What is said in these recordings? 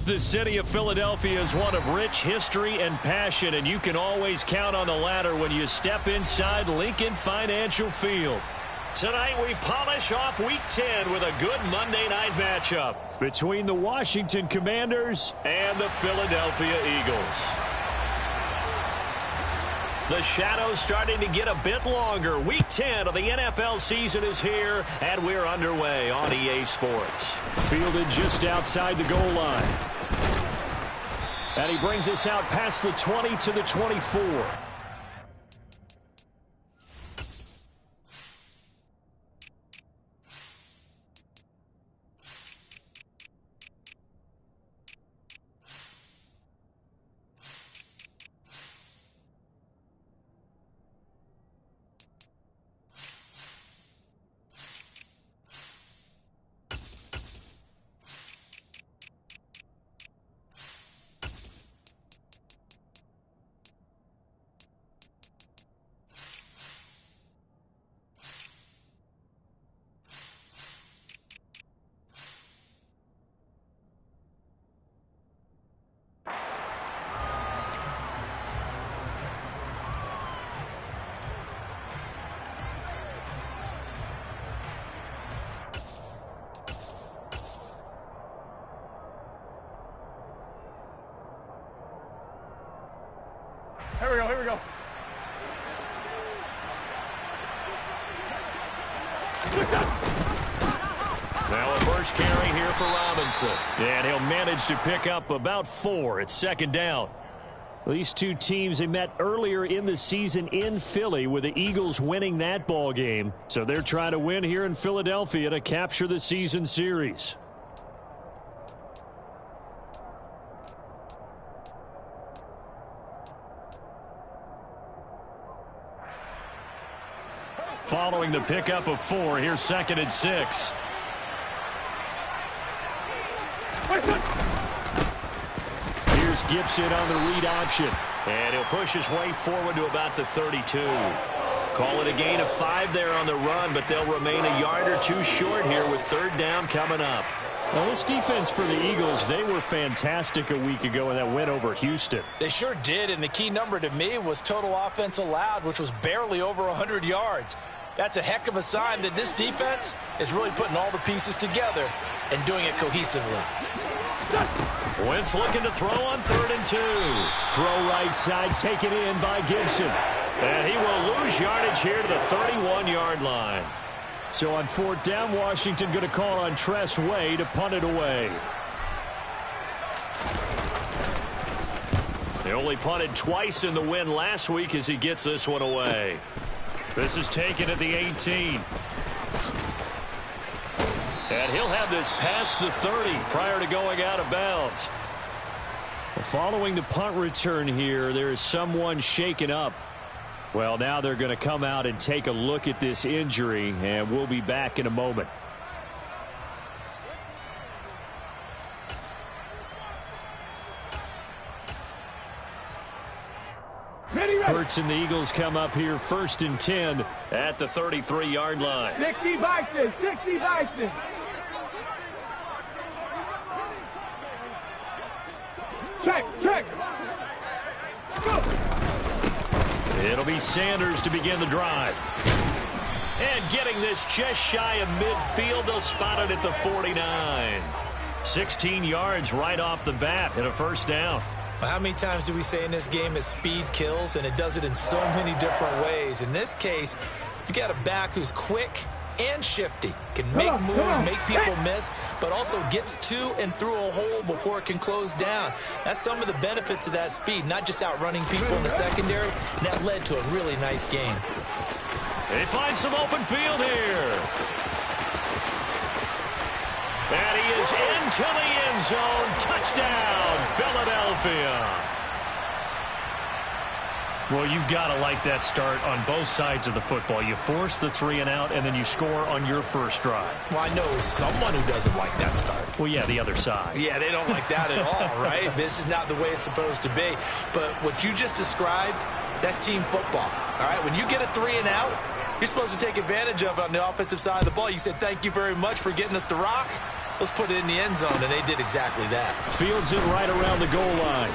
The city of Philadelphia is one of rich history and passion, and you can always count on the latter when you step inside Lincoln Financial Field. Tonight we polish off Week 10 with a good Monday night matchup between the Washington Commanders and the Philadelphia Eagles. The shadows starting to get a bit longer. Week 10 of the NFL season is here, and we're underway on EA Sports. Fielded just outside the goal line. And he brings us out past the 20 to the 24. Here we go. Now a first carry here for Robinson. And he'll manage to pick up about 4. It's second down. These two teams, they met earlier in the season in Philly with the Eagles winning that ball game. So they're trying to win here in Philadelphia to capture the season series. Following the pickup of 4, here's 2nd and 6. Here's Gibson on the read option. And he'll push his way forward to about the 32. Call it a gain of 5 there on the run, but they'll remain a yard or 2 short here with 3rd down coming up. Well, this defense for the Eagles, they were fantastic a week ago in that win over Houston. They sure did, and the key number to me was total offense allowed, which was barely over 100 yards. That's a heck of a sign that this defense is really putting all the pieces together and doing it cohesively. Wentz looking to throw on 3rd and 2. Throw right side, taken in by Gibson. And he will lose yardage here to the 31-yard line. So on 4th down, Washington going to call on Tress Way to punt it away. They only punted twice in the win last week as he gets this one away. This is taken at the 18. And he'll have this past the 30 prior to going out of bounds. Following the punt return here, there is someone shaken up. Well, now they're going to come out and take a look at this injury, and we'll be back in a moment. Hurts and the Eagles come up here 1st and 10 at the 33-yard line. 60 Bison. Check. Go. It'll be Sanders to begin the drive. And getting this just shy of midfield, they'll spot it at the 49. 16 yards right off the bat and a 1st down. Well, how many times do we say in this game that speed kills, and it does it in so many different ways? In this case, you got a back who's quick and shifty, can make moves, make people miss, but also gets to and through a hole before it can close down. That's some of the benefits of that speed, not just outrunning people in the secondary, and that led to a really nice game. They find some open field here. And he is into the end zone. Touchdown, Philadelphia. Well, you've got to like that start on both sides of the football. You force the 3 and out, and then you score on your first drive. Well, I know someone who doesn't like that start. Well, yeah, the other side. Yeah, they don't like that at all, right? This is not the way it's supposed to be. But what you just described, that's team football, all right? When you get a 3 and out, you're supposed to take advantage of it on the offensive side of the ball. You said, thank you very much for getting us the rock. let's put it in the end zone, and they did exactly that. Fields it right around the goal line.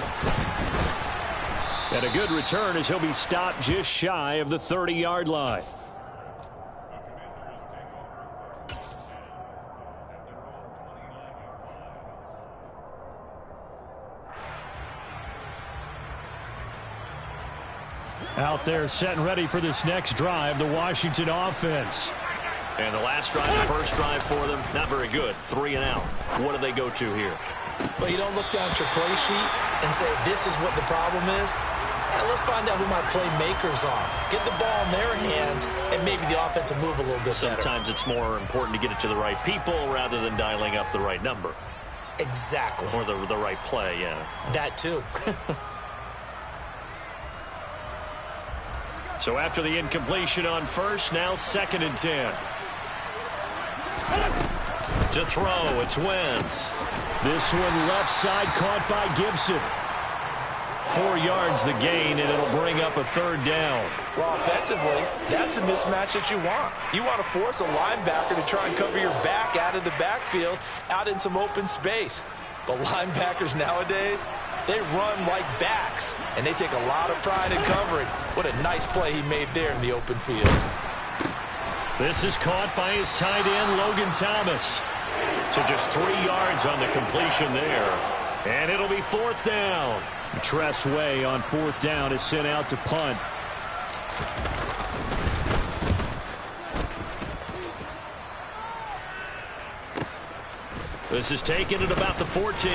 And a good return as he'll be stopped just shy of the 30-yard line. Out there set and ready for this next drive, the Washington offense. And the last drive, the first drive for them, not very good. 3 and out. What do they go to here? Well, you don't look down at your play sheet and say, this is what the problem is. Let's find out who my playmakers are. Get the ball in their hands, and maybe the offense will move a little bit better. Sometimes it's more important to get it to the right people rather than dialing up the right number. Exactly. Or the right play, yeah. That too. So after the incompletion on first, now 2nd and 10. To throw, it's Wentz. This one left side caught by Gibson. 4 yards the gain, and it'll bring up a 3rd down. Well, offensively, that's the mismatch that you want. You want to force a linebacker to try and cover your back out of the backfield, out in some open space. But linebackers nowadays, they run like backs, and they take a lot of pride in covering. What a nice play he made there in the open field. This is caught by his tight end, Logan Thomas. So just 3 yards on the completion there. And it'll be 4th down. Tress Way on 4th down is sent out to punt. This is taken at about the 14.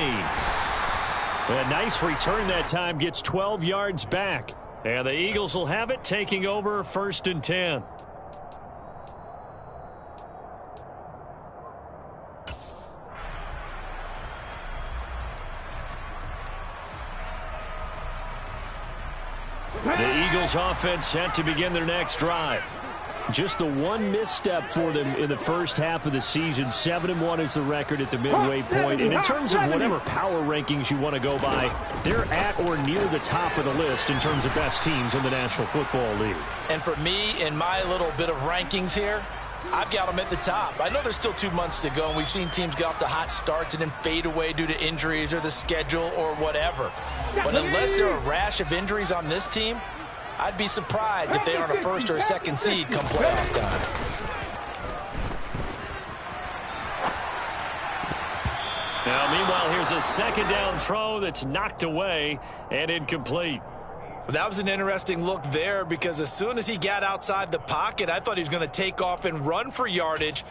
A nice return that time, gets 12 yards back. And the Eagles will have it, taking over 1st and 10. The Eagles offense set to begin their next drive. Just the one misstep for them in the first half of the season. 7-1 is the record at the midway point. And in terms of whatever power rankings you want to go by, they're at or near the top of the list in terms of best teams in the National Football League. And for me, in my little bit of rankings here, I've got them at the top. I know there's still 2 months to go, and we've seen teams get off to hot starts and then fade away due to injuries or the schedule or whatever. But unless there are a rash of injuries on this team, I'd be surprised if they aren't a 1st or a 2nd seed come playoff time. Now, meanwhile, here's a 2nd down throw that's knocked away and incomplete. Well, that was an interesting look there, because as soon as he got outside the pocket, I thought he was going to take off and run for yardage.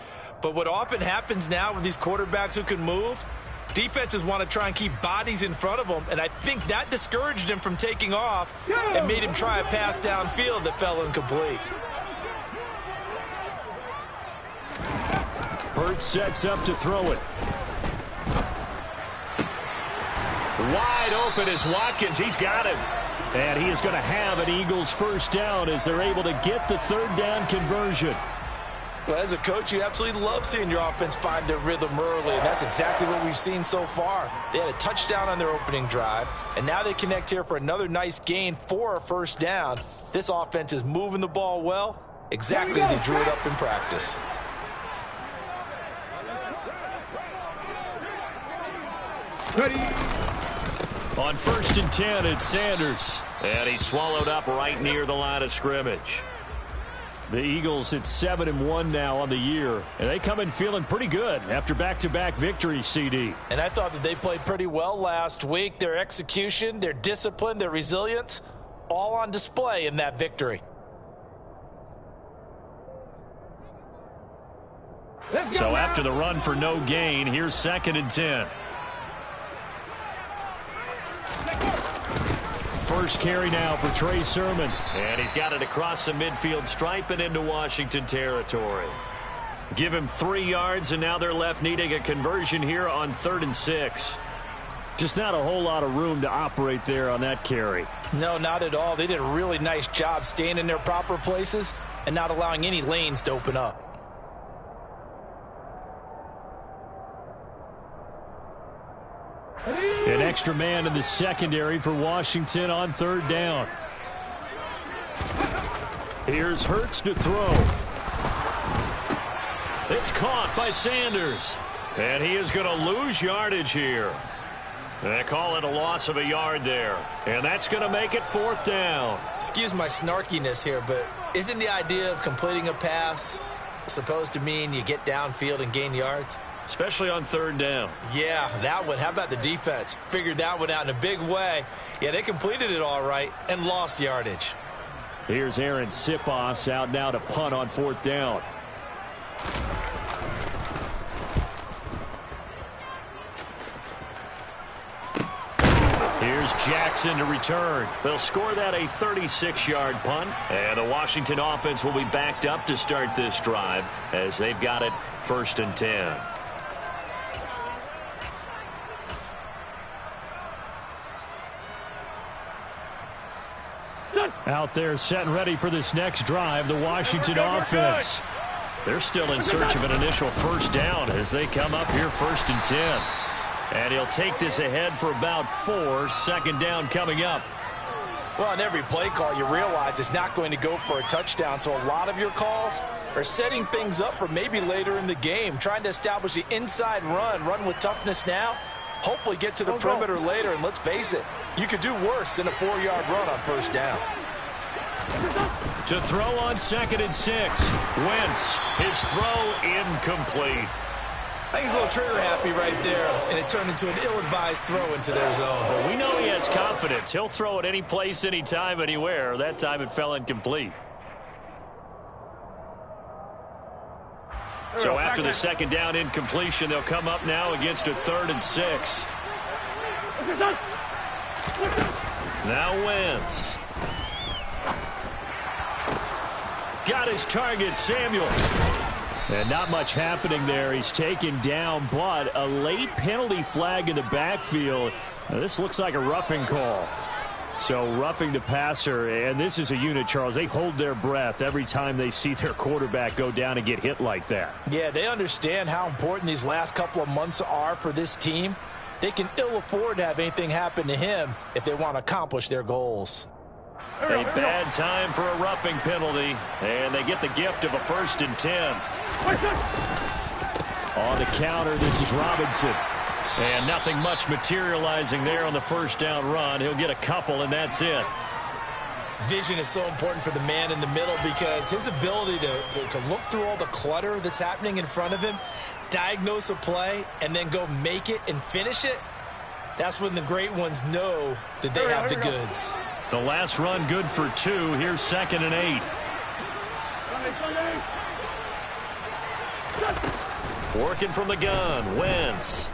But what often happens now with these quarterbacks who can move, defenses want to try and keep bodies in front of them, and I think that discouraged him from taking off and made him try a pass downfield that fell incomplete. Hurts sets up to throw it. Wide open is Watkins. He's got him. And he is going to have an Eagles 1st down as they're able to get the 3rd down conversion. Well, as a coach, you absolutely love seeing your offense find their rhythm early, and that's exactly what we've seen so far. They had a touchdown on their opening drive, and now they connect here for another nice gain for a 1st down. This offense is moving the ball well, exactly as he drew it up in practice. On 1st and 10, it's Sanders. And he's swallowed up right near the line of scrimmage. The Eagles at 7-1 now on the year. And they come in feeling pretty good after back-to-back victories, CD. And I thought that they played pretty well last week. Their execution, their discipline, their resilience, all on display in that victory. So after the run for no gain, here's 2nd and 10. First carry now for Trey Sermon. And he's got it across the midfield stripe and into Washington territory. Give him 3 yards, and now they're left needing a conversion here on 3rd and 6. Just not a whole lot of room to operate there on that carry. No, not at all. They did a really nice job staying in their proper places and not allowing any lanes to open up. An extra man in the secondary for Washington on 3rd down. Here's Hurts to throw. It's caught by Sanders. And he is going to lose yardage here. They call it a loss of a yard there. And that's going to make it 4th down. Excuse my snarkiness here, but isn't the idea of completing a pass supposed to mean you get downfield and gain yards? Especially on 3rd down. Yeah, that one. How about the defense? Figured that one out in a big way. Yeah, they completed it all right and lost yardage. Here's Aaron Sipos out now to punt on 4th down. Here's Jackson to return. They'll score that a 36-yard punt. And the Washington offense will be backed up to start this drive as they've got it 1st and 10. Out there set and ready for this next drive, the Washington offense. They're still in search of an initial 1st down as they come up here 1st and 10. And he'll take this ahead for about 4. 2nd down coming up. Well, on every play call, you realize it's not going to go for a touchdown. So a lot of your calls are setting things up for maybe later in the game, trying to establish the inside run with toughness now, hopefully get to the perimeter later. And let's face it, you could do worse than a 4-yard run on 1st down. To throw on 2nd and 6. Wentz, his throw incomplete. I think he's a little trigger happy right there, and it turned into an ill-advised throw into their zone. Well, we know he has confidence. He'll throw it any place, anytime, anywhere. That time it fell incomplete. So after the 2nd down incompletion, they'll come up now against a 3rd and 6. Now Wentz. Got his target, Samuel. And not much happening there. He's taken down, but a late penalty flag in the backfield. Now, this looks like a roughing call. So roughing the passer, and this is a unit, Charles. They hold their breath every time they see their quarterback go down and get hit like that. Yeah, they understand how important these last couple of months are for this team. They can ill afford to have anything happen to him if they want to accomplish their goals. A bad time for a roughing penalty, and they get the gift of a 1st and 10. On the counter, this is Robinson. And nothing much materializing there on the 1st down run. He'll get a couple, and that's it. Vision is so important for the man in the middle because his ability to look through all the clutter that's happening in front of him, diagnose a play, and then go make it and finish it, that's when the great ones know that they have the goods. The last run good for 2. Here's 2nd and 8. Working from the gun. Wentz.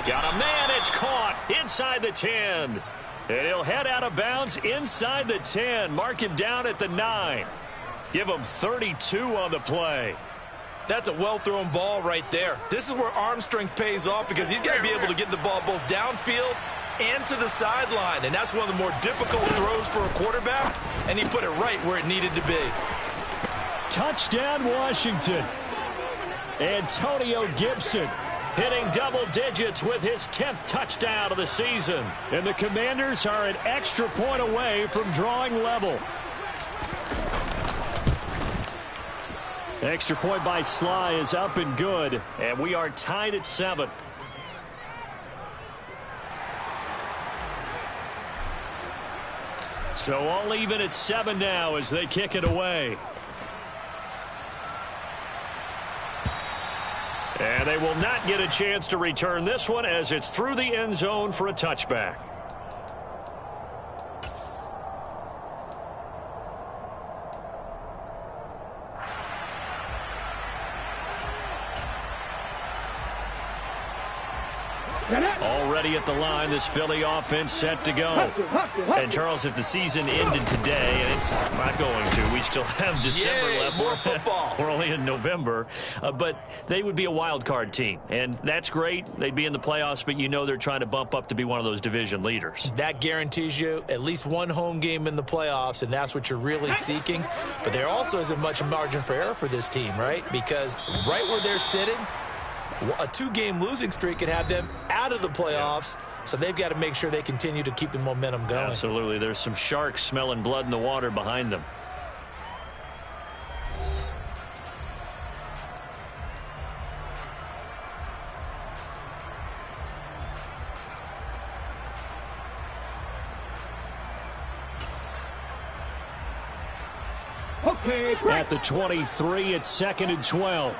Got a man. It's caught inside the 10. And he'll head out of bounds inside the 10. Mark him down at the 9. Give him 32 on the play. That's a well-thrown ball right there. This is where arm strength pays off because he's got to be able to get the ball both downfield and to the sideline, and that's one of the more difficult throws for a quarterback, and he put it right where it needed to be. Touchdown, Washington. Antonio Gibson hitting double digits with his 10th touchdown of the season. And the Commanders are an extra point away from drawing level. Extra point by Sly is up and good, and we are tied at 7. So all even at 7 now as they kick it away. And they will not get a chance to return this one as it's through the end zone for a touchback. Already at the line, this Philly offense set to go. And, Charles, if the season ended today, and it's not going to, we still have December left. More football. We're only in November. But they would be a wild card team, and that's great. They'd be in the playoffs, but you know they're trying to bump up to be one of those division leaders. That guarantees you at least one home game in the playoffs, and that's what you're really seeking. But there also isn't much margin for error for this team, right? Because right where they're sitting, a 2-game losing streak could have them out of the playoffs, so they've got to make sure they continue to keep the momentum going. Absolutely. There's some sharks smelling blood in the water behind them. Okay, break. At the 23, it's 2nd and 12.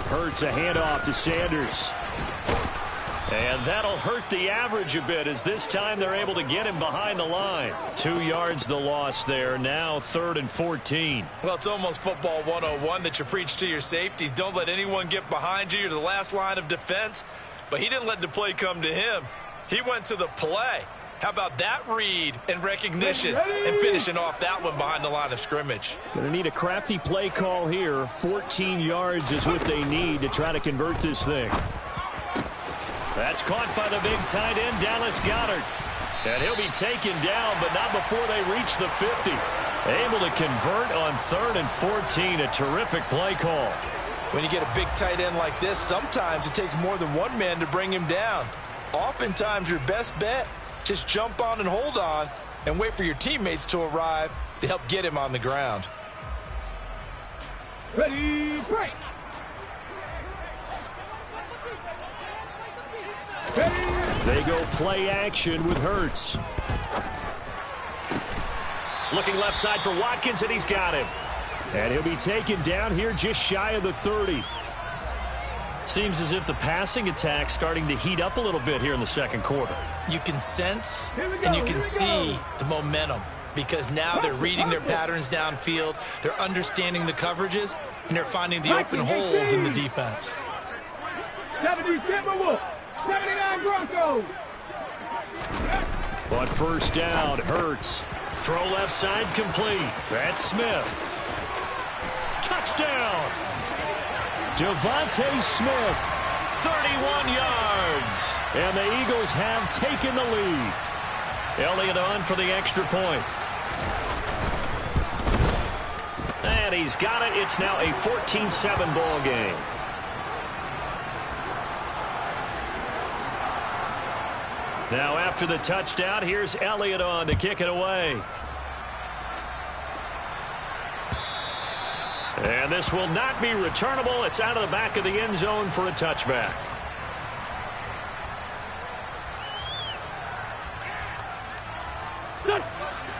Hurts a handoff to Sanders. And that'll hurt the average a bit as this time they're able to get him behind the line. 2 yards the loss there. Now 3rd and 14. Well, it's almost football 101 that you preach to your safeties. Don't let anyone get behind you. You're the last line of defense. But he didn't let the play come to him. He went to the play. How about that read and recognition and finishing off that one behind the line of scrimmage? Going to need a crafty play call here. 14 yards is what they need to try to convert this thing. That's caught by the big tight end, Dallas Goedert. And he'll be taken down, but not before they reach the 50. Able to convert on 3rd and 14. A terrific play call. When you get a big tight end like this, sometimes it takes more than one man to bring him down. Oftentimes, your best bet, just jump on and hold on and wait for your teammates to arrive to help get him on the ground. Ready, break. They go play action with Hurts. Looking left side for Watkins, and he's got him. And he'll be taken down here just shy of the 30. Seems as if the passing attack's starting to heat up a little bit here in the 2nd quarter. You can sense and you can see the momentum because now they're reading their patterns downfield, they're understanding the coverages, and they're finding the open holes in the defense. 70 Timberwolves, 79 Broncos. On 1st down, Hurts. Throw left side complete. That's Smith. Touchdown! Devontae Smith, 31 yards. And the Eagles have taken the lead. Elliott on for the extra point. And he's got it. It's now a 14-7 ball game. Now after the touchdown, here's Elliott on to kick it away. And this will not be returnable. It's out of the back of the end zone for a touchback.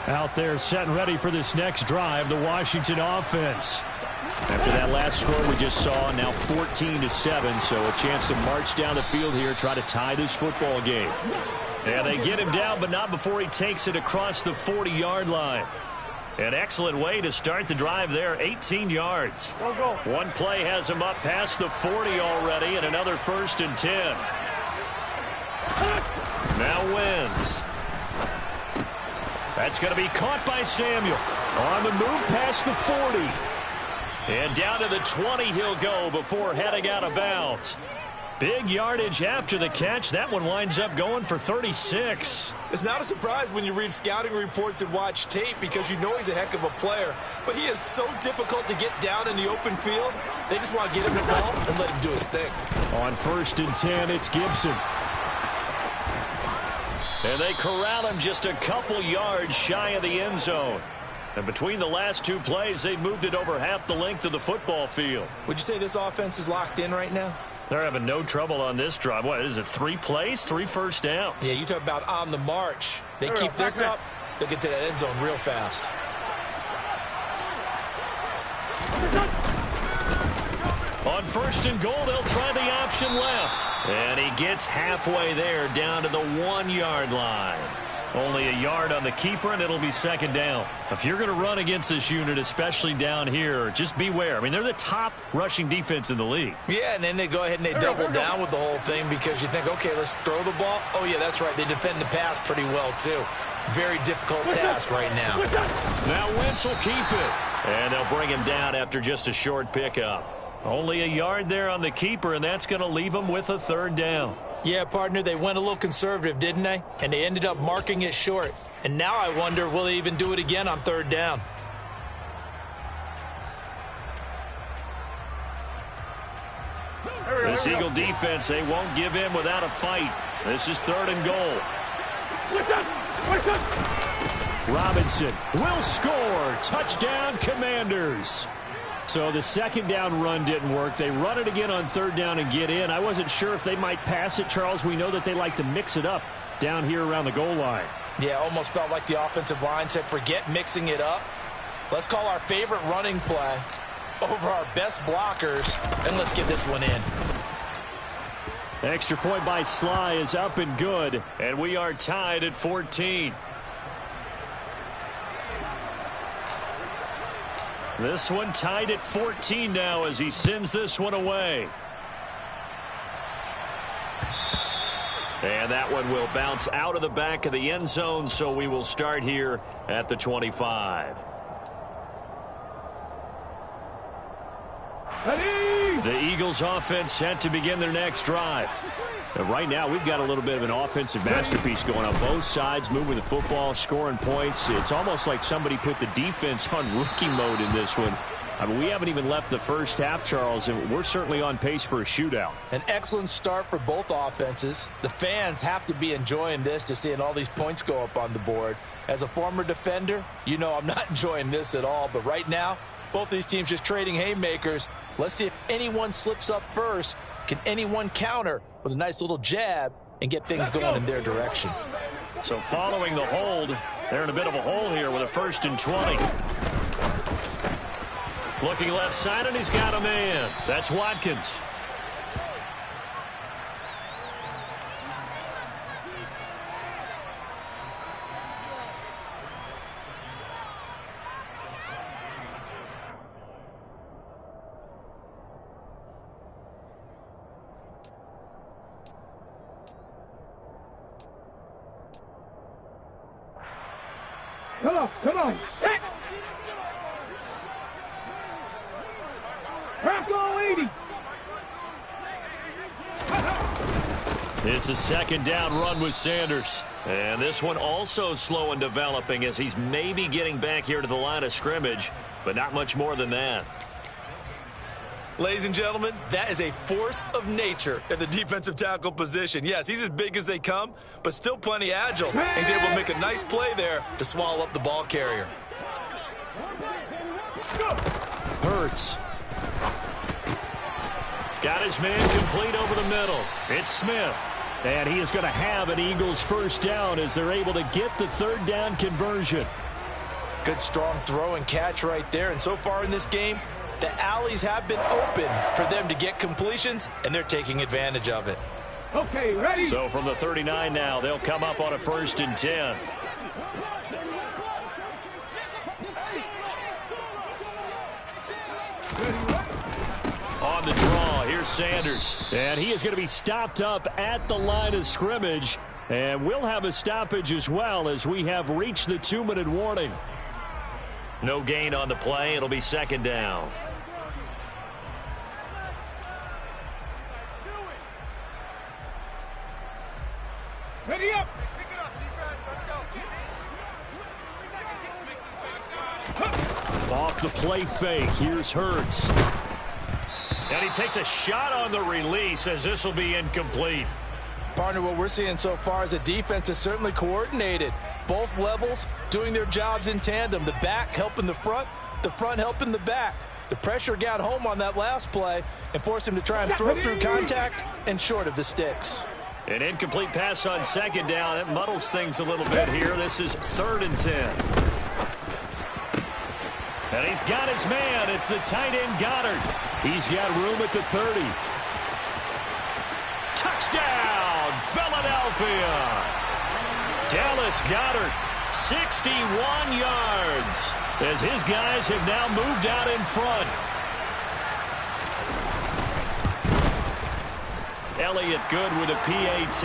Out there set and ready for this next drive, the Washington offense. After that last score we just saw, now 14-7, so a chance to march down the field here, try to tie this football game. And they get him down, but not before he takes it across the 40-yard line. An excellent way to start the drive there, 18 yards. Go, go. One play has him up past the 40 already, and another 1st and 10. Now wins. That's going to be caught by Samuel. On the move past the 40. And down to the 20 he'll go before heading out of bounds. Big yardage after the catch. That one winds up going for 36. It's not a surprise when you read scouting reports and watch tape because you know he's a heck of a player. But he is so difficult to get down in the open field. They just want to get him the ball and let him do his thing. On 1st and 10, it's Gibson. And they corral him just a couple yards shy of the end zone. And between the last 2 plays, they've moved it over half the length of the football field. Would you say this offense is locked in right now? They're having no trouble on this drive. What is it, 3 plays, 3 first downs? Yeah, you talk about on the march. They keep this up, they'll get to that end zone real fast. On 1st and goal, they'll try the option left. And he gets halfway there down to the 1-yard line. Only a yard on the keeper, and it'll be 2nd down. If you're going to run against this unit, especially down here, just beware. I mean, they're the top rushing defense in the league. Yeah, and then they go ahead and they double down with the whole thing because you think, okay, let's throw the ball. Oh, yeah, that's right. They defend the pass pretty well, too. Very difficult task right now. Now Wentz will keep it. And they'll bring him down after just a short pickup. Only a yard there on the keeper, and that's going to leave him with a 3rd down. Yeah, partner, they went a little conservative, didn't they? And they ended up marking it short. And now I wonder, will they even do it again on 3rd down? This Eagle defense, they won't give in without a fight. This is 3rd and goal. Robinson will score. Touchdown, Commanders. So the 2nd down run didn't work. They run it again on 3rd down and get in. I wasn't sure if they might pass it, Charles. We know that they like to mix it up down here around the goal line. Yeah, almost felt like the offensive line said, forget mixing it up. Let's call our favorite running play over our best blockers, and let's get this one in. Extra point by Sly is up and good, and we are tied at 14. This one tied at 14 now as he sends this one away. And that one will bounce out of the back of the end zone, so we will start here at the 25. The Eagles offense set to begin their next drive. And right now, we've got a little bit of an offensive masterpiece going on both sides, moving the football, scoring points. It's almost like somebody put the defense on rookie mode in this one. I mean, we haven't even left the first half, Charles, and we're certainly on pace for a shootout. An excellent start for both offenses. The fans have to be enjoying this to seeing all these points go up on the board. As a former defender, you know I'm not enjoying this at all, but right now, both these teams just trading haymakers. Let's see if anyone slips up first. Can anyone counter with a nice little jab and get things going in their direction? So following the hold, they're in a bit of a hole here with a 1st and 20. Looking left side, and he's got a man. That's Watkins. Come on. Set. Bronco 80. It's a 2nd down run with Sanders. And this one also slow and developing as he's maybe getting back here to the line of scrimmage, but not much more than that. Ladies and gentlemen, that is a force of nature at the defensive tackle position. Yes, he's as big as they come, but still plenty agile. He's able to make a nice play there to swallow up the ball carrier. Hurts. Got his man complete over the middle. It's Smith. And he is going to have an Eagles 1st down as they're able to get the 3rd down conversion. Good strong throw and catch right there. And so far in this game, the alleys have been open for them to get completions, and they're taking advantage of it. Okay, ready? So from the 39 now, they'll come up on a 1st and 10. On the draw, here's Sanders. And he is going to be stopped up at the line of scrimmage. And we'll have a stoppage as well as we have reached the 2-minute warning. No gain on the play. It'll be 2nd down. Ready up. Pick it up, defense. Let's go. Off the play fake. Here's Hurts. And he takes a shot on the release as this will be incomplete. Partner, what we're seeing so far is the defense is certainly coordinated. Both levels doing their jobs in tandem. The back helping the front helping the back. The pressure got home on that last play and forced him to try and throw through contact and short of the sticks. An incomplete pass on 2nd down. That muddles things a little bit here. This is 3rd and 10. And he's got his man. It's the tight end Goddard. He's got room at the 30. Touchdown, Philadelphia. Dallas Goddard, 61 yards, as his guys have now moved out in front. Elliott good with a PAT,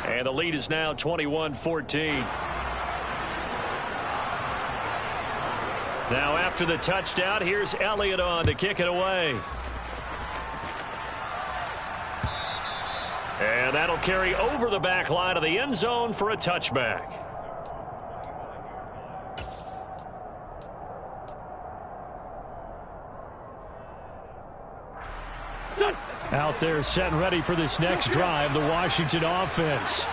and the lead is now 21-14. Now after the touchdown, here's Elliott on to kick it away. And that'll carry over the back line of the end zone for a touchback. Out there set and ready for this next drive, the Washington offense.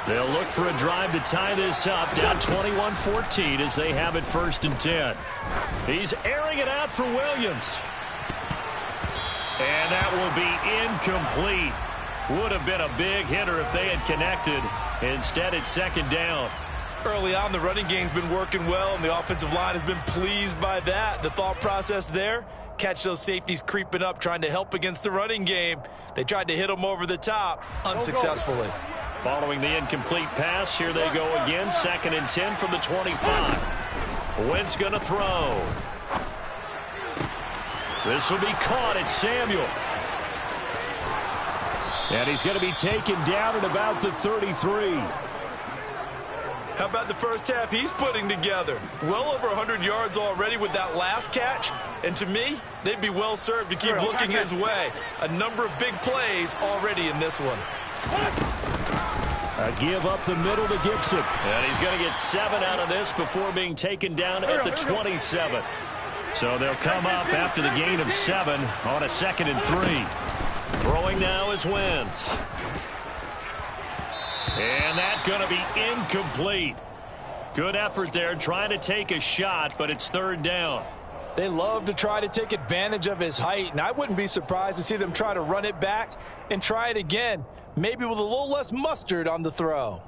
They'll look for a drive to tie this up, down 21-14 as they have it 1st and 10. He's airing it out for Williams. And that will be incomplete. Would have been a big hitter if they had connected. Instead, it's 2nd down. Early on, the running game's been working well, and the offensive line has been pleased by that. The thought process there, catch those safeties creeping up, trying to help against the running game. They tried to hit them over the top, unsuccessfully. Following the incomplete pass, here they go again. 2nd and 10 from the 25. Wentz going to throw. This will be caught. It's Samuel. And he's going to be taken down at about the 33. How about the first half he's putting together? Well over 100 yards already with that last catch. And to me, they'd be well served to keep looking his way. A number of big plays already in this one. A give up the middle to Gibson. And he's going to get 7 out of this before being taken down at the 27. So they'll come up after the gain of 7 on a 2nd and 3. Throwing now is Wentz. And that's going to be incomplete. Good effort there trying to take a shot, but it's 3rd down. They love to try to take advantage of his height, and I wouldn't be surprised to see them try to run it back and try it again, maybe with a little less mustard on the throw.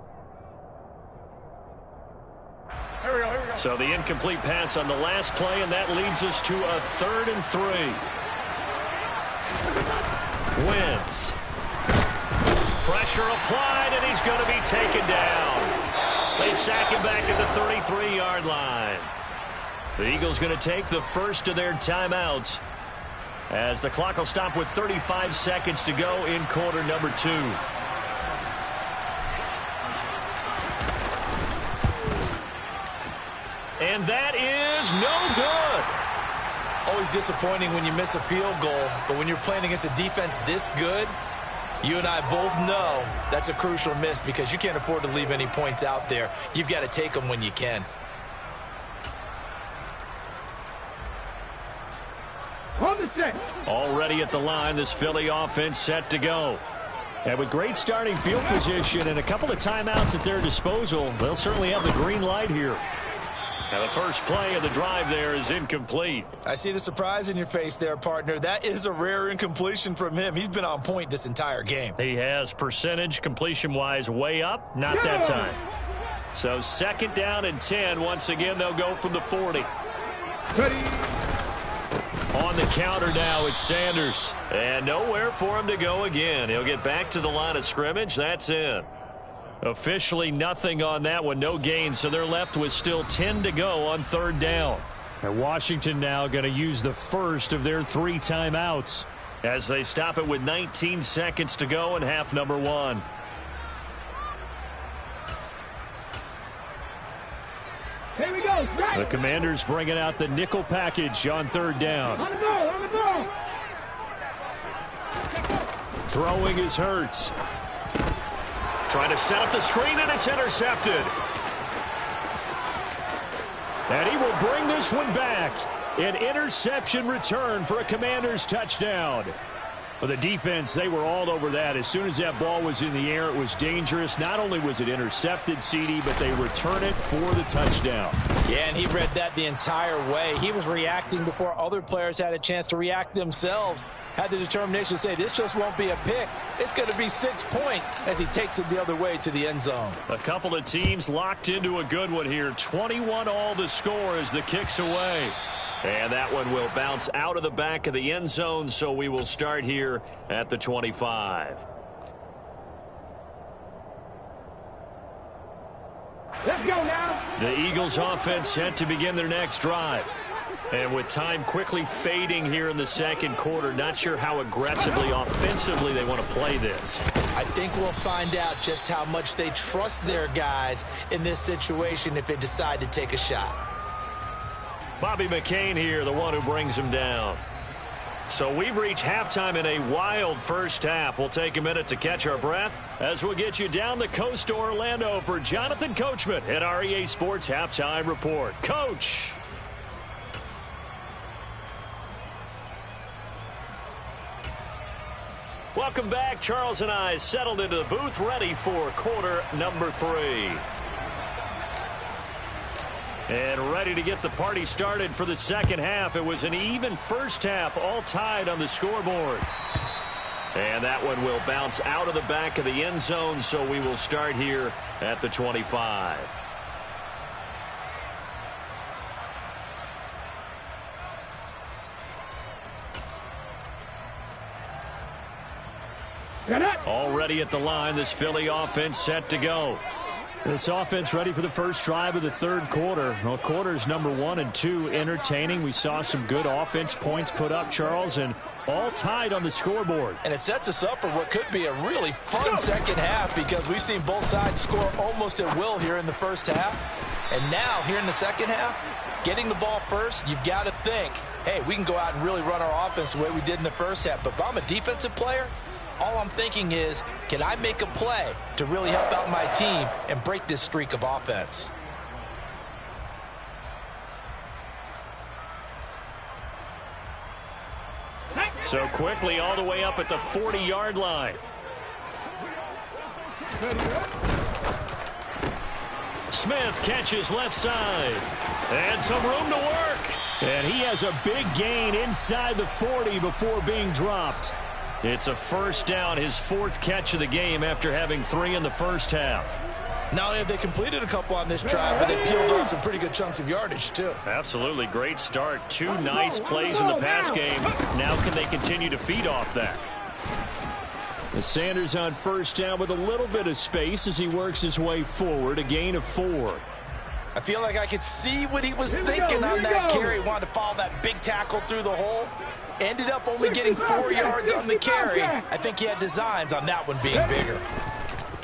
Here we go. So the incomplete pass on the last play, and that leads us to a 3rd and 3. Wentz. Pressure applied, and he's going to be taken down. They sack him back at the 33-yard line. The Eagles going to take the first of their timeouts as the clock will stop with 35 seconds to go in quarter number 2. And that is no good. Always disappointing when you miss a field goal, but when you're playing against a defense this good, you and I both know that's a crucial miss because you can't afford to leave any points out there. You've got to take them when you can. On the set. Already at the line, this Philly offense set to go. And with great starting field position and a couple of timeouts at their disposal, they'll certainly have the green light here. And the first play of the drive there is incomplete. I see the surprise in your face there, partner. That is a rare incompletion from him. He's been on point this entire game. He has percentage completion-wise way up. Not that time. So 2nd down and 10. Once again, they'll go from the 40. Ready. On the counter now, it's Sanders. And nowhere for him to go again. He'll get back to the line of scrimmage. That's in. Officially nothing on that one, no gain, so they're left with still 10 to go on 3rd down. And Washington now going to use the first of their 3 timeouts as they stop it with 19 seconds to go in half number 1. Here we go. Right. The Commanders bringing out the nickel package on 3rd down. On the ball. On the ball. Throwing is Hurts. Trying to set up the screen, and it's intercepted. And he will bring this one back. An interception return for a Commanders touchdown. For the defense, they were all over that. As soon as that ball was in the air, it was dangerous. Not only was it intercepted, CD, but they return it for the touchdown. Yeah, and he read that the entire way. He was reacting before other players had a chance to react themselves. Had the determination to say, this just won't be a pick. It's going to be 6 points as he takes it the other way to the end zone. A couple of teams locked into a good one here. 21 all the score as the kick's away. And that one will bounce out of the back of the end zone, so we will start here at the 25. Let's go now. The Eagles offense set to begin their next drive. And with time quickly fading here in the 2nd quarter, not sure how aggressively offensively they want to play this. I think we'll find out just how much they trust their guys in this situation if they decide to take a shot. Bobby McCain here, the one who brings him down. So we've reached halftime in a wild first half. We'll take a minute to catch our breath as we'll get you down the coast to Orlando for Jonathan Coachman at our EA Sports Halftime Report. Coach. Welcome back. Charles and I settled into the booth ready for quarter number 3. And ready to get the party started for the 2nd half. It was an even first half, all tied on the scoreboard. And that one will bounce out of the back of the end zone, so we will start here at the 25. Already at the line, this Philly offense set to go. This offense ready for the first drive of the third quarter. Well, quarters number 1 and 2 entertaining. We saw some good offense points put up, Charles, and all tied on the scoreboard. And it sets us up for what could be a really fun second half because we've seen both sides score almost at will here in the first half. And now, here in the second half, getting the ball first, you've got to think, hey, we can go out and really run our offense the way we did in the first half. But if I'm a defensive player, all I'm thinking is, can I make a play to really help out my team and break this streak of offense? So quickly all the way up at the 40-yard line. Smith catches left side. And some room to work. And he has a big gain inside the 40 before being dropped. It's a first down, his 4th catch of the game after having 3 in the first half. Not only have they completed a couple on this drive, but they peeled off some pretty good chunks of yardage, too. Absolutely great start. 2 nice plays in the pass game. Now can they continue to feed off that? The Sanders on first down with a little bit of space as he works his way forward, a gain of 4. I feel like I could see what he was thinking on that carry. Wanted to follow that big tackle through the hole. Ended up only getting 4 yards on the carry. I think he had designs on that one being bigger.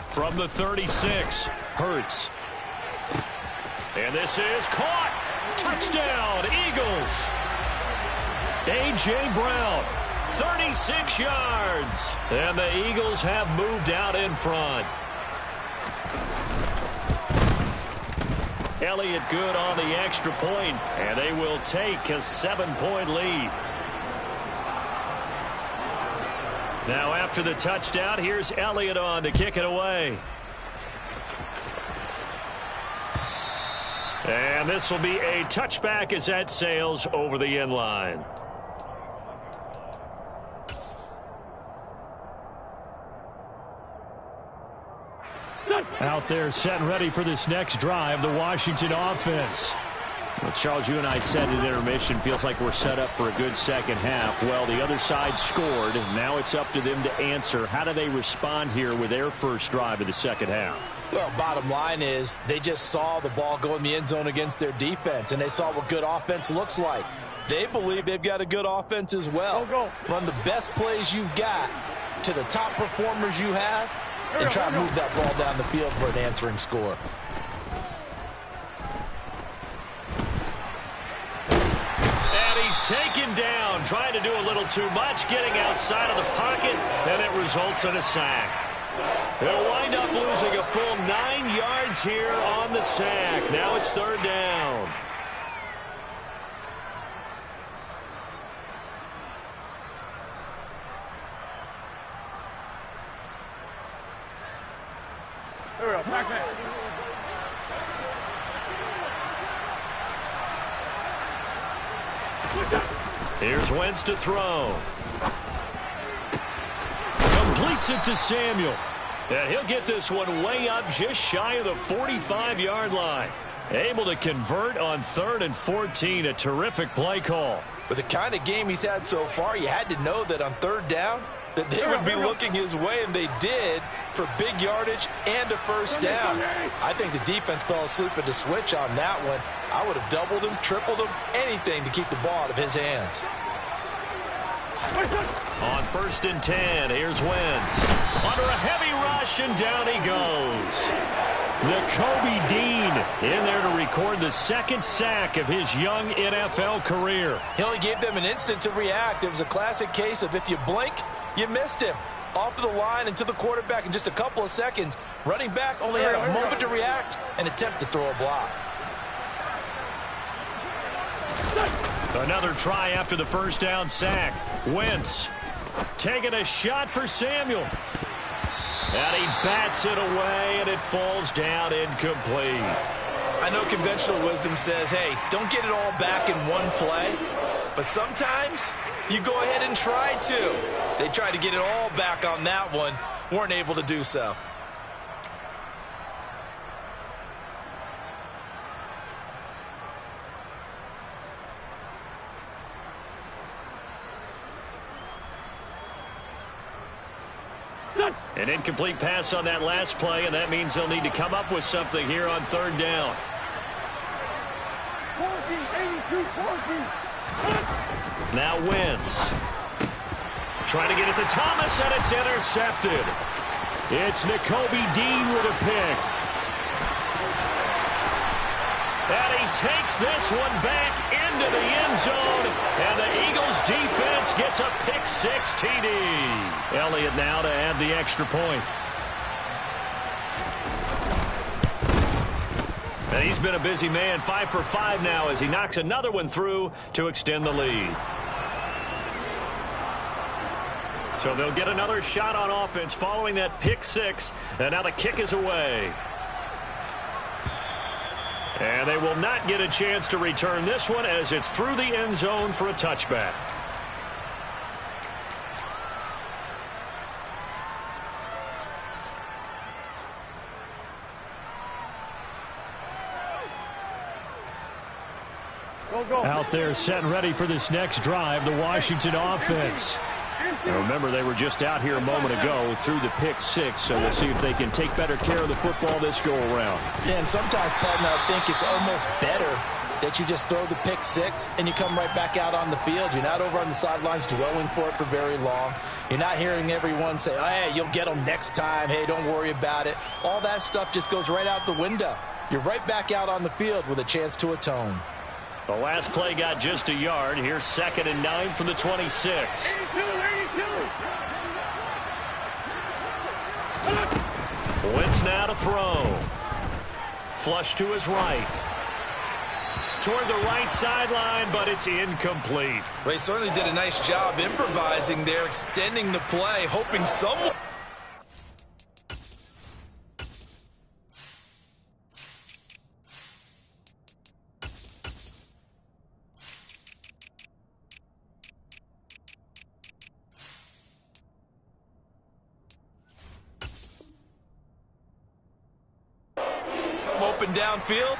From the 36, Hurts. And this is caught. Touchdown, Eagles. A.J. Brown, 36 yards. And the Eagles have moved out in front. Elliott good on the extra point, and they will take a 7-point lead. Now after the touchdown, here's Elliott on to kick it away. And this will be a touchback as that sails over the end line. Out there set and ready for this next drive, the Washington offense. Well, Charles, you and I said at intermission, feels like we're set up for a good second half. Well, the other side scored. Now it's up to them to answer. How do they respond here with their first drive of the second half? Well, bottom line is they just saw the ball go in the end zone against their defense, and they saw what good offense looks like. They believe they've got a good offense as well. Run the best plays you've got to the top performers you have, and try to move that ball down the field for an answering score. And he's taken down, trying to do a little too much, getting outside of the pocket, and it results in a sack. They'll wind up losing a full 9 yards here on the sack. Now it's 3rd down. Here's Wentz to throw. Completes it to Samuel. And he'll get this one way up just shy of the 45-yard line. Able to convert on 3rd and 14. A terrific play call. With the kind of game he's had so far, you had to know that on 3rd down that they would be looking his way, and they did, for big yardage and a first down. I think the defense fell asleep at the switch on that one. I would have doubled him, tripled him, anything to keep the ball out of his hands. On 1st and 10, here's Wentz. Under a heavy rush, and down he goes. The Kobe Dean in there to record the 2nd sack of his young NFL career. He only gave them an instant to react. It was a classic case of if you blink, you missed him. Off of the line and to the quarterback in just a couple of seconds. Running back only had a moment to react and attempt to throw a block. Another try after the first down sack. Wentz taking a shot for Samuel. And he bats it away, and it falls down incomplete. I know conventional wisdom says, hey, don't get it all back in one play. But sometimes you go ahead and try to. They tried to get it all back on that one. Weren't able to do so. An incomplete pass on that last play, and that means they'll need to come up with something here on third down. 82-14. Now Wentz. Trying to get it to Thomas, and it's intercepted. It's Nakobe Dean with a pick. And he takes this one back into the end zone, and the Eagles defense gets a pick-6 TD. Elliott now to add the extra point. And he's been a busy man, 5 for 5 now as he knocks another one through to extend the lead. So they'll get another shot on offense following that pick-6, and now the kick is away. And they will not get a chance to return this one as it's through the end zone for a touchback. Out there set and ready for this next drive, the Washington offense. Now remember, they were just out here a moment ago through the pick-6, so we'll see if they can take better care of the football this go-around. Yeah, and sometimes, partner, I think it's almost better that you just throw the pick-6 and you come right back out on the field. You're not over on the sidelines dwelling for it for very long. You're not hearing everyone say, oh, hey, you'll get them next time. Hey, don't worry about it. All that stuff just goes right out the window. You're right back out on the field with a chance to atone. The last play got just a yard. Here's 2nd and 9 from the 26. 82. Wentz now to throw. Flush to his right. Toward the right sideline, but it's incomplete. Ray certainly did a nice job improvising there, extending the play, hoping someone... open downfield,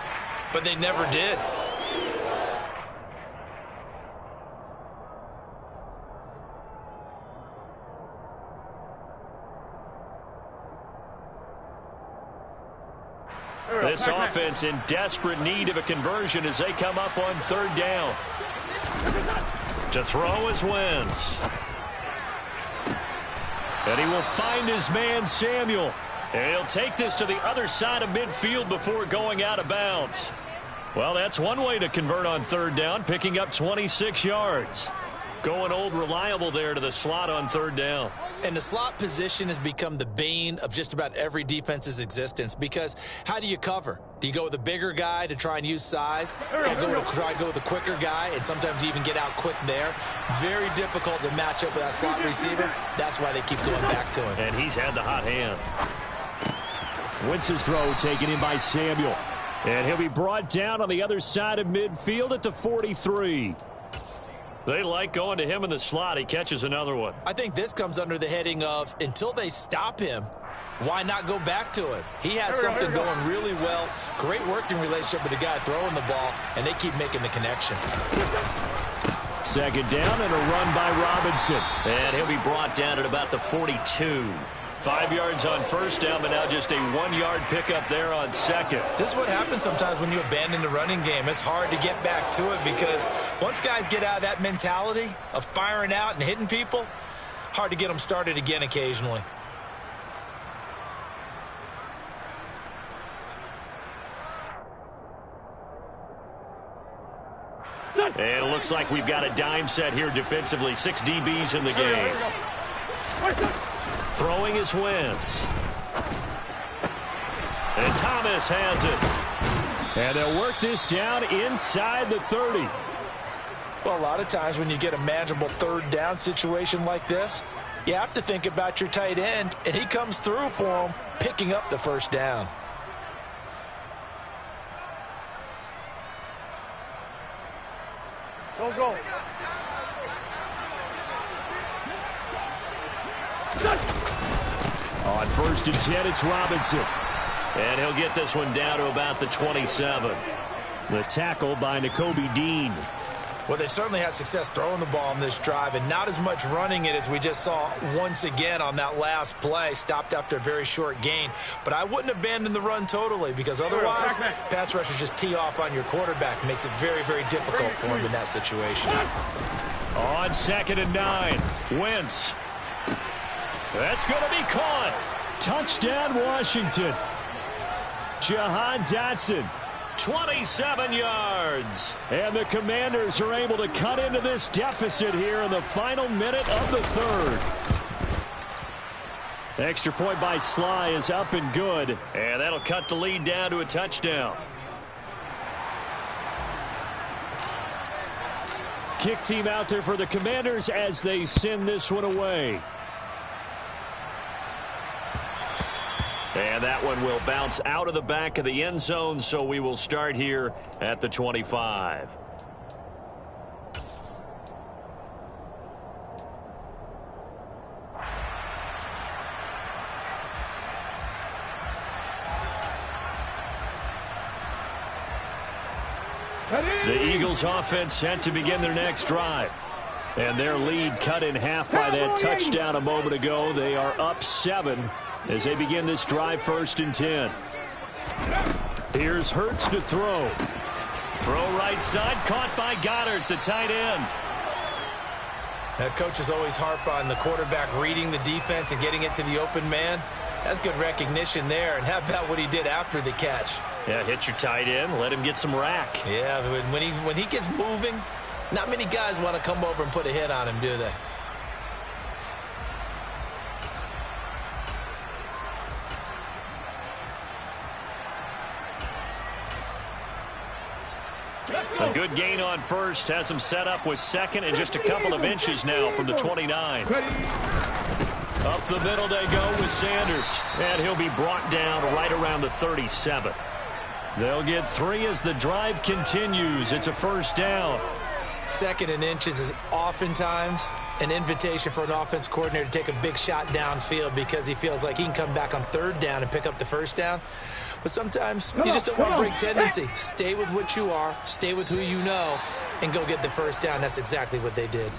but they never did. This offense in desperate need of a conversion as they come up on third down. To throw is Wentz. And he will find his man Samuel. And he'll take this to the other side of midfield before going out of bounds. Well, that's one way to convert on third down, picking up 26 yards. Going old reliable there to the slot on third down. And the slot position has become the bane of just about every defense's existence, because how do you cover? Do you go with a bigger guy to try and use size? Try to go with a quicker guy, and sometimes you even get out quick there. Very difficult to match up with that slot receiver. That's why they keep going back to him. And he's had the hot hand. Wentz's throw taken in by Samuel. And he'll be brought down on the other side of midfield at the 43. They like going to him in the slot. He catches another one. I think this comes under the heading of, until they stop him, why not go back to him? He has something going really well. Great working relationship with the guy throwing the ball, and they keep making the connection. 2nd down and a run by Robinson. And he'll be brought down at about the 42. 5 yards on first down, but now just a 1-yard pickup there on second. This is what happens sometimes when you abandon the running game. It's hard to get back to it because once guys get out of that mentality of firing out and hitting people, hard to get them started again occasionally. And it looks like we've got a dime set here defensively. 6 DBs in the game. Throwing is Wentz. And Thomas has it. And they'll work this down inside the 30. Well, a lot of times when you get a manageable third down situation like this, you have to think about your tight end, and he comes through for him, picking up the first down. Go. On 1st and 10, it's Robinson. And he'll get this one down to about the 27. The tackle by Nakobe Dean. Well, they've certainly had success throwing the ball on this drive and not as much running it as we just saw once again on that last play. Stopped after a very short gain. But I wouldn't abandon the run totally because otherwise pass rushers just tee off on your quarterback. It makes it very, very difficult for him in that situation. On 2nd and 9, Wentz. That's going to be caught. Touchdown, Washington. Jahan Dotson. 27 yards. And the Commanders are able to cut into this deficit here in the final minute of the 3rd. Extra point by Sly is up and good. And that'll cut the lead down to a touchdown. Kick team out there for the Commanders as they send this one away. And that one will bounce out of the back of the end zone, so we will start here at the 25. The Eagles offense set to begin their next drive. And their lead cut in half by that touchdown a moment ago. They are up 7 as they begin this drive 1st and 10. Here's Hurts to throw. Throw right side, caught by Goddard, the tight end. That coaches always harp on the quarterback reading the defense and getting it to the open man. That's good recognition there. And how about what he did after the catch? Yeah, hit your tight end, let him get some rack. Yeah, when he gets moving, not many guys want to come over and put a hit on him, do they? A good gain on 1st, has him set up with 2nd and just a couple of inches now from the 29. Up the middle they go with Sanders, and he'll be brought down right around the 37. They'll get 3 as the drive continues. It's a 1st down. 2nd and inches is oftentimes an invitation for an offense coordinator to take a big shot downfield because he feels like he can come back on 3rd down and pick up the 1st down. But sometimes you just don't want to break tendency. Stay with what you are, stay with who you know, and go get the 1st down. That's exactly what they did.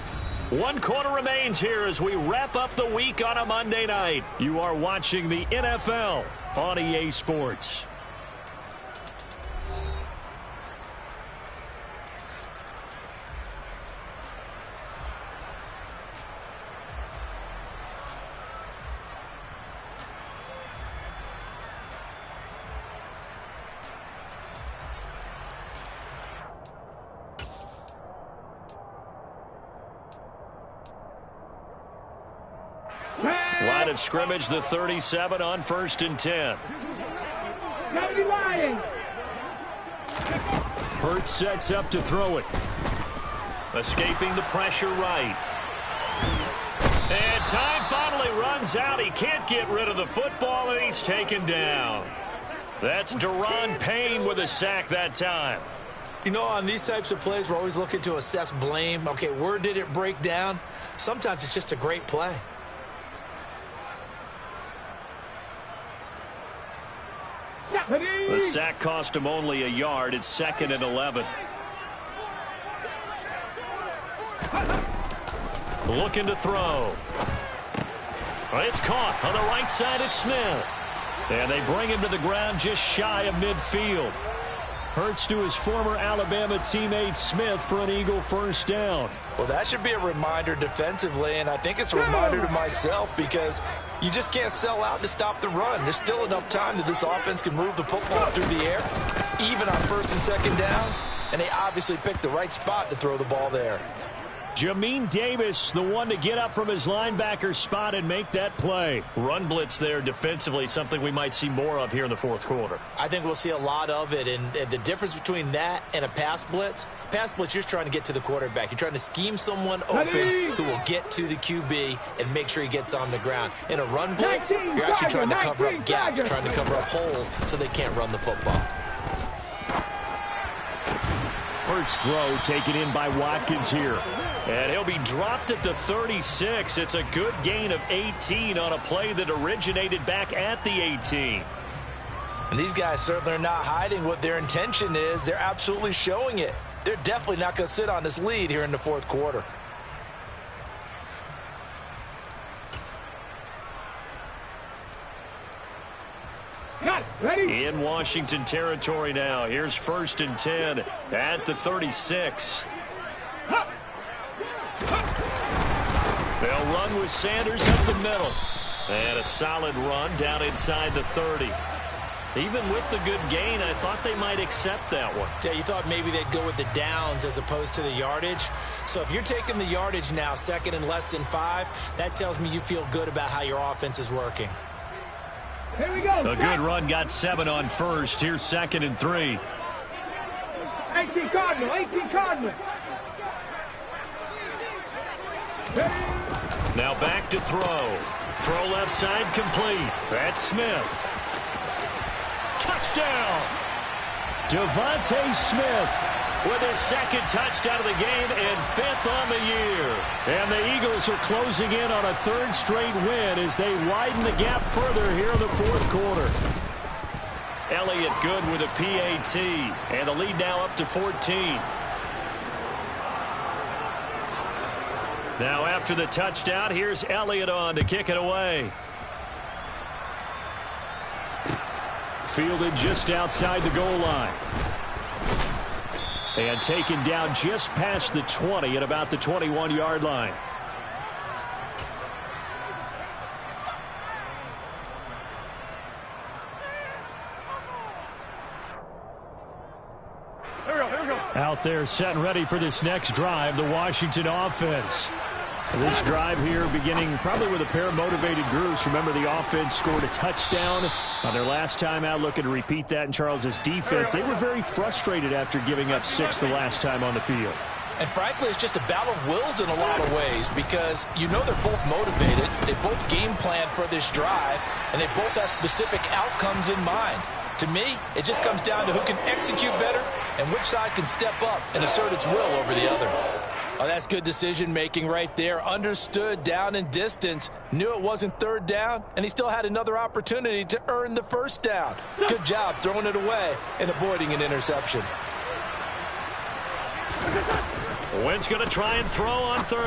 1 quarter remains here as we wrap up the week on a Monday night. You are watching the NFL on EA Sports. Line of scrimmage, the 37 on 1st and 10. Gotta be lying. Hurts sets up to throw it. Escaping the pressure right. And time finally runs out. He can't get rid of the football, and he's taken down. That's Daron Payne with a sack that time. You know, on these types of plays, we're always looking to assess blame. Okay, where did it break down? Sometimes it's just a great play. The sack cost him only a yard. It's 2nd and 11. Looking to throw. It's caught on the right side at Smith. And they bring him to the ground just shy of midfield. Hurts to his former Alabama teammate Smith for an Eagle 1st down. Well, that should be a reminder defensively, and I think it's a reminder to myself because you just can't sell out to stop the run. There's still enough time that this offense can move the football through the air, even on 1st and 2nd downs, and they obviously picked the right spot to throw the ball there. Jamin Davis, the one to get up from his linebacker spot and make that play. Run blitz there defensively, something we might see more of here in the 4th quarter. I think we'll see a lot of it, and the difference between that and a pass blitz, you're just trying to get to the quarterback. You're trying to scheme someone open who will get to the QB and make sure he gets on the ground. In a run blitz, you're actually trying to cover up gaps, trying to cover up holes so they can't run the football. Hurts throw taken in by Watkins here. And he'll be dropped at the 36. It's a good gain of 18 on a play that originated back at the 18. And these guys certainly are not hiding what their intention is. They're absolutely showing it. they're definitely not going to sit on this lead here in the fourth quarter. Ready? In Washington territory now. Here's 1st and 10 at the 36. They'll run with Sanders up the middle. And a solid run down inside the 30. Even with the good gain, I thought they might accept that one. Yeah, you thought maybe they'd go with the downs as opposed to the yardage. So if you're taking the yardage now, 2nd and less than 5, that tells me you feel good about how your offense is working. Here we go. A good run got 7 on 1st. Here's 2nd and 3. 18 Cardinal, 18 Cardinal. Now back to throw. Throw left side complete. That's Smith. Touchdown! Devontae Smith With his 2nd touchdown of the game and 5th on the year. And the Eagles are closing in on a 3rd straight win as they widen the gap further here in the 4th quarter. Elliott good with a PAT. And the lead now up to 14. Now after the touchdown, here's Elliott on to kick it away. Fielded just outside the goal line. And taken down just past the 20 at about the 21-yard line. Out there set and ready for this next drive, the Washington offense. This drive here beginning probably with a pair of motivated groups. Remember, the offense scored a touchdown on their last time out, looking to repeat that in Charles's defense. They were very frustrated after giving up 6 the last time on the field. And frankly, it's just a battle of wills in a lot of ways because you know they're both motivated. They both game plan for this drive, and they both have specific outcomes in mind. To me, it just comes down to who can execute better and which side can step up and assert its will over the other. Oh, that's good decision-making right there. Understood down and distance. Knew it wasn't 3rd down, and he still had another opportunity to earn the 1st down. Good job throwing it away and avoiding an interception. Wentz going to try and throw on 3rd.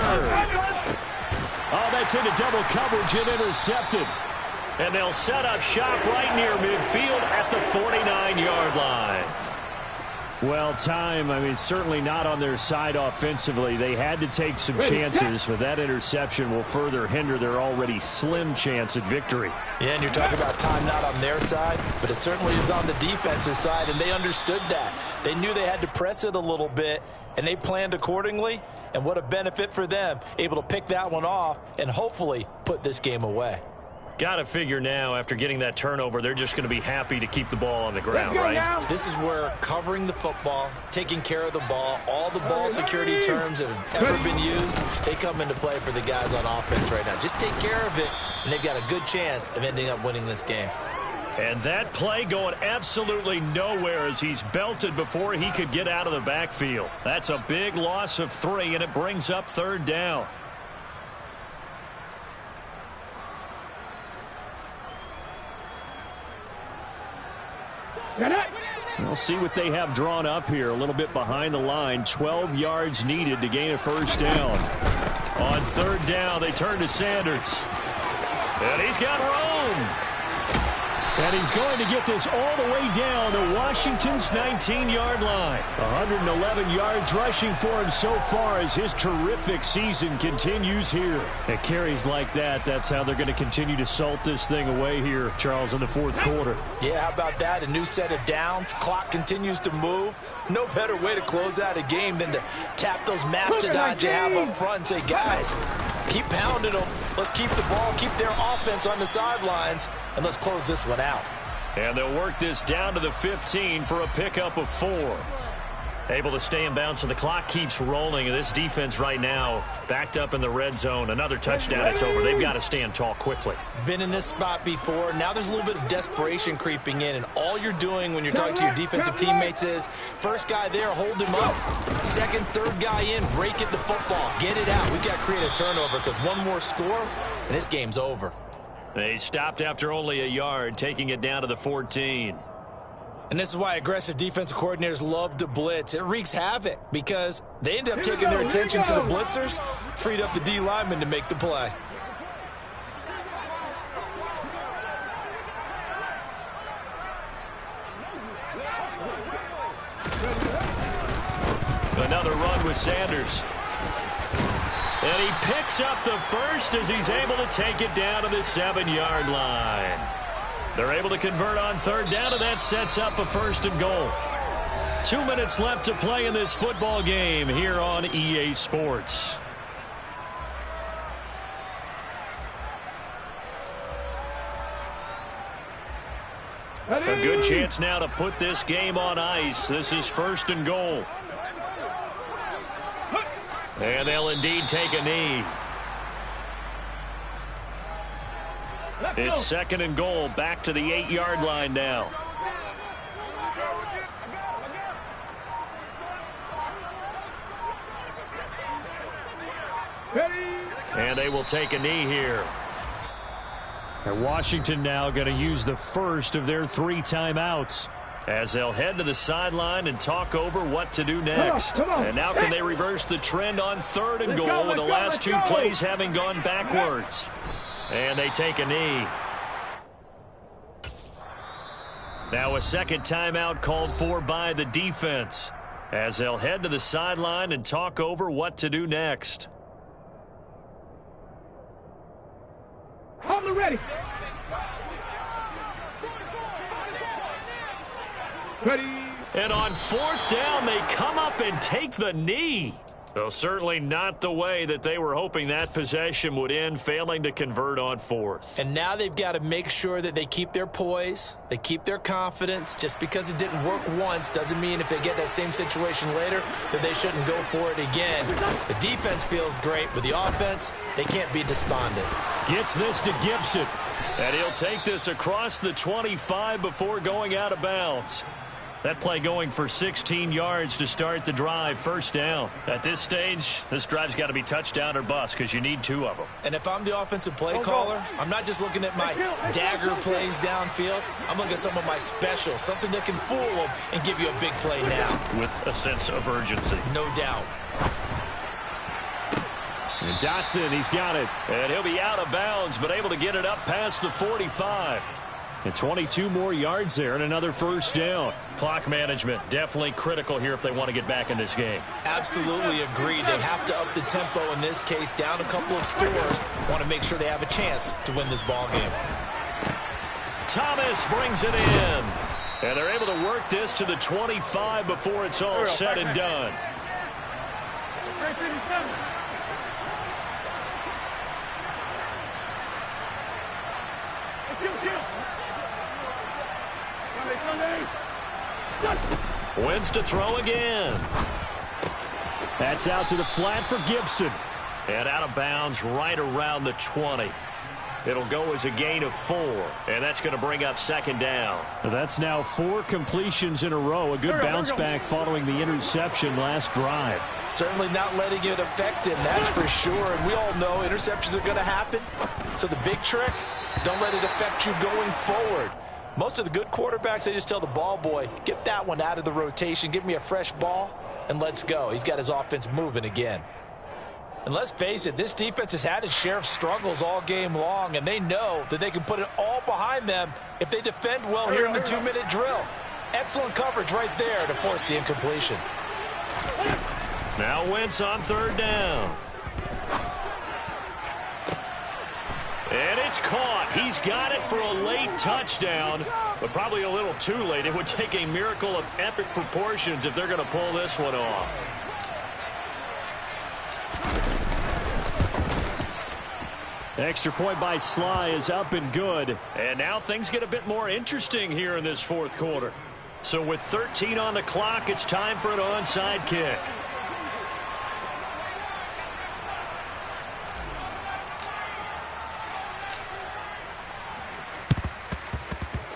Oh, that's into double coverage and intercepted. And they'll set up shop right near midfield at the 49-yard line. Well, time, certainly not on their side offensively. They had to take some chances, but that interception will further hinder their already slim chance at victory. Yeah, and you're talking about time not on their side, but it certainly is on the defense's side, and they understood that. They knew they had to press it a little bit, and they planned accordingly, and what a benefit for them, able to pick that one off and hopefully put this game away. Got to figure now, after getting that turnover, they're just going to be happy to keep the ball on the ground, right? This is where covering the football, taking care of the ball, all the ball security terms that have ever been used, they come into play for the guys on offense right now. Just take care of it, and they've got a good chance of ending up winning this game. And that play going absolutely nowhere as he's belted before he could get out of the backfield. That's a big loss of 3, and it brings up 3rd down. We'll see what they have drawn up here. A little bit behind the line. 12 yards needed to gain a 1st down. On 3rd down, they turn to Sanders. And he's got room. And he's going to get this all the way down to Washington's 19-yard line. 111 yards rushing for him so far as his terrific season continues here. At carries like that, that's how they're going to continue to salt this thing away here, Charles, in the 4th quarter. Yeah, how about that? A new set of downs. Clock continues to move. No better way to close out a game than to tap those mastodons you have up front and say, guys, keep pounding them. Let's keep the ball, keep their offense on the sidelines, and let's close this one out. And they'll work this down to the 15 for a pickup of 4. Able to stay in bounds, so the clock keeps rolling. This defense right now backed up in the red zone. Another touchdown, it's over. They've got to stand tall quickly. Been in this spot before. Now there's a little bit of desperation creeping in, and all you're doing when you're talking to your defensive teammates is, first guy there, hold him up. 2nd, 3rd guy in, break it the football. Get it out. We've got to create a turnover because one more score, and this game's over. They stopped after only a yard, taking it down to the 14. And this is why aggressive defensive coordinators love to blitz. It wreaks havoc because they end up taking their attention to the blitzers, freed up the D lineman to make the play. Another run with Sanders. And he picks up the first as he's able to take it down to the 7-yard line. They're able to convert on third down, and that sets up a 1st and goal. 2 minutes left to play in this football game here on EA Sports. A good chance now to put this game on ice. This is 1st and goal. And they'll indeed take a knee. It's 2nd and goal, back to the 8-yard line now. And they will take a knee here. And Washington now going to use the first of their 3 timeouts, as they'll head to the sideline and talk over what to do next. Come on. And now can they reverse the trend on 3rd and goal with the last 2 plays having gone backwards. And they take a knee. Now a 2nd timeout called for by the defense, as they'll head to the sideline and talk over what to do next. On the ready. Ready. And on 4th down, they come up and take the knee. Though certainly not the way that they were hoping that possession would end, failing to convert on 4th. And now they've got to make sure that they keep their poise, they keep their confidence. Just because it didn't work once doesn't mean if they get that same situation later that they shouldn't go for it again. The defense feels great, but the offense, they can't be despondent. gets this to Gibson. And he'll take this across the 25 before going out of bounds. That play going for 16 yards to start the drive, 1st down. At this stage, this drive's got to be touchdown or bust because you need 2 of them. And if I'm the offensive play caller, I'm not just looking at my dagger plays downfield. I'm looking at some of my specials, something that can fool them and give you a big play now. With a sense of urgency. No doubt. And Dotson, he's got it. And he'll be out of bounds, but able to get it up past the 45. And 22 more yards there and another 1st down. Clock management definitely critical here if they want to get back in this game. Absolutely agreed. They have to up the tempo in this case, down a couple of scores. Want to make sure they have a chance to win this ball game. Thomas brings it in. And they're able to work this to the 25 before it's all said and done. Wins to throw again. That's out to the flat for Gibson. And out of bounds right around the 20. It'll go as a gain of 4. And that's going to bring up 2nd down. That's now 4 completions in a row. A good bounce back following the interception last drive. Certainly not letting it affect him, that's for sure. And we all know interceptions are going to happen. So the big trick, don't let it affect you going forward. Most of the good quarterbacks, they just tell the ball boy, get that one out of the rotation, give me a fresh ball, and let's go. He's got his offense moving again. And let's face it, this defense has had its share of struggles all game long, and they know that they can put it all behind them if they defend well here in the 2-minute drill. Excellent coverage right there to force the incompletion. Now Wentz on 3rd down. And it's caught. He's got it for a late touchdown, but probably a little too late. It would take a miracle of epic proportions if they're going to pull this one off. Extra point by Sly is up and good. And now things get a bit more interesting here in this 4th quarter. So with 13 on the clock, it's time for an onside kick.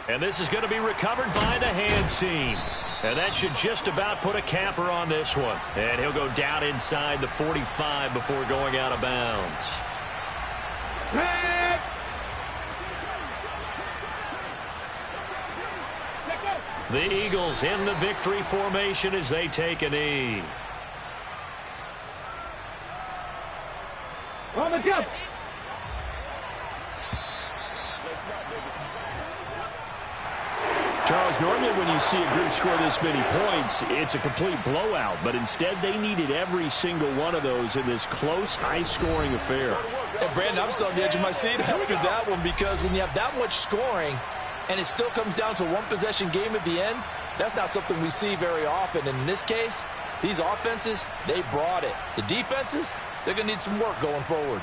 And this is going to be recovered by the hands team. And that should just about put a capper on this one. And he'll go down inside the 45 before going out of bounds. The Eagles in the victory formation as they take a knee. On the jump. Charles, normally when you see a group score this many points, it's a complete blowout. But instead, they needed every single one of those in this close, high-scoring affair. And Brandon, I'm still on the edge of my seat after that one, because when you have that much scoring and it still comes down to one possession game at the end, that's not something we see very often. And in this case, these offenses, they brought it. The defenses, they're going to need some work going forward.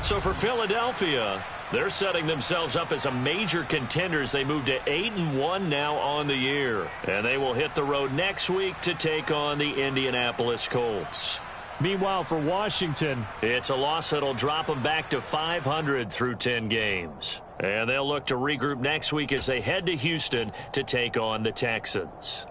So for Philadelphia, they're setting themselves up as a major contender as they move to 8-1 now on the year. And they will hit the road next week to take on the Indianapolis Colts. Meanwhile, for Washington, it's a loss that'll drop them back to 500 through 10 games. And they'll look to regroup next week as they head to Houston to take on the Texans.